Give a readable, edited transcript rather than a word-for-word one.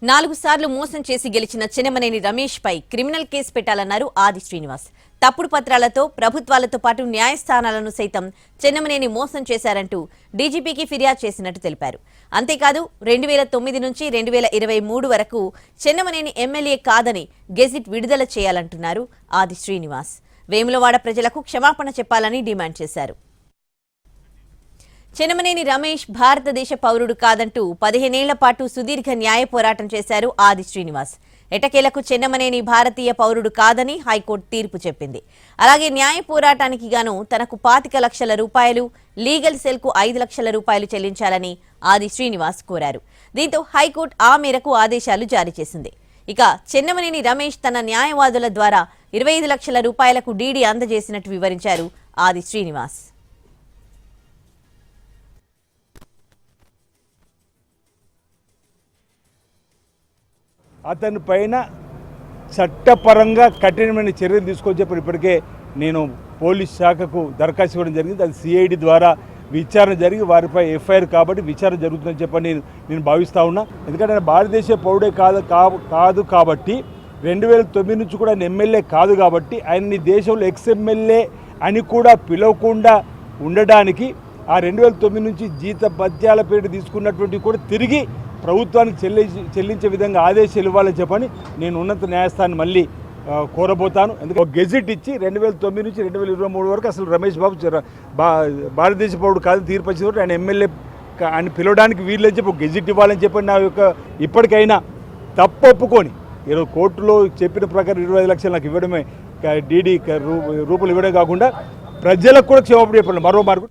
4 సార్లు మోసం చేసి గెలిచిన చెన్నమనేని రమేష్ పై క్రిమినల్ కేసు పెట్టాలన్నారు ఆది శ్రీనివాస్. తప్పుడు పత్రాలతో ప్రభుత్వాలతో పాటు న్యాయస్థానాలను సైతం చెన్నమనేని మోసం చేశారంటూ డీజీపీకి ఫిర్యాదు చేసినట్టు తెలిపారు. అంతేకాదు 2009 నుంచి 2023 వరకు చెన్నమనేని ఎమ్మెల్యే కాదని గెజిట్ విడుదల చేయాలంటున్నారు ఆది శ్రీనివాస్. వేములవాడ ప్రజలకు క్షమాపణ చెప్పాలని డిమాండ్ చేశారు. చెన్నమనేని రమేష్ భారతదేశ పౌరుడు కాదంటూ 15 ఏళ్ల పాటు సుదీర్ఘ న్యాయ పోరాటం చేశారు ఆది శ్రీనివాస్. ఎటకేలకు చెన్నమనేని భారతీయ పౌరుడు కాదని హైకోర్టు తీర్పు చెప్పింది. అలాగే న్యాయ పోరాటానికి గాను తనకు 25 లక్షల రూపాయలు, లీగల్ సెల్ కు 5 లక్షల రూపాయలు చెల్లించాలని ఆది శ్రీనివాస్ కోరారు. దీంతో హైకోర్టు ఆ మేరకు ఆదేశాలు జారీ చేసింది. ఇక చెన్నమనేని రమేష్ తన న్యాయవాదుల ద్వారా 25 లక్షల రూపాయలకు డీడీ అందజేసినట్టు వివరించారు ఆది శ్రీనివాస్. అతని పైన చట్టపరంగా కఠినమైన చర్యలు తీసుకొచ్చేప్పుడు ఇప్పటికే నేను పోలీస్ శాఖకు దరఖాస్తు ఇవ్వడం జరిగింది. అది సిఐడి ద్వారా విచారణ జరిగి వారిపై ఎఫ్ఐఆర్ కాబట్టి విచారణ జరుగుతుందని చెప్పని నేను భావిస్తూ ఉన్నా. ఎందుకంటే ఆయన భారతదేశ పౌరుడే కాదు కాబట్టి 2009 నుంచి కూడా ఆయన ఎమ్మెల్యే కాదు కాబట్టి ఆయన్ని దేశంలో ఎక్స్ఎమ్మెల్యే అని కూడా పిలవకుండా ఉండడానికి ఆ 2009 నుంచి జీత భత్యాల పేరు తీసుకున్నటువంటి కూడా తిరిగి ప్రభుత్వానికి చెల్లించే విధంగా ఆదేశాలు ఇవ్వాలని చెప్పని నేను ఉన్నత న్యాయస్థానాన్ని మళ్ళీ కోరబోతాను. ఎందుకంటే ఒక గెజిట్ ఇచ్చి 2009 నుంచి 2023 వరకు అసలు రమేష్ బాబు భారతదేశ పౌరుడు కాదని తీర్పు వచ్చిన తర్వాత ఆయన ఎమ్మెల్యే అని పిలవడానికి వీళ్ళని చెప్పి ఒక గెజిట్ ఇవ్వాలని చెప్పని నా యొక్క ఇప్పటికైనా తప్పు ఒప్పుకొని ఈరోజు కోర్టులో చెప్పిన ప్రకారం 25 లక్షలు నాకు ఇవ్వడమే డీడీ రూపాయలు ఇవ్వడం కాకుండా ప్రజలకు కూడా క్షమాపణ చెప్పాలి. మరో మార్గం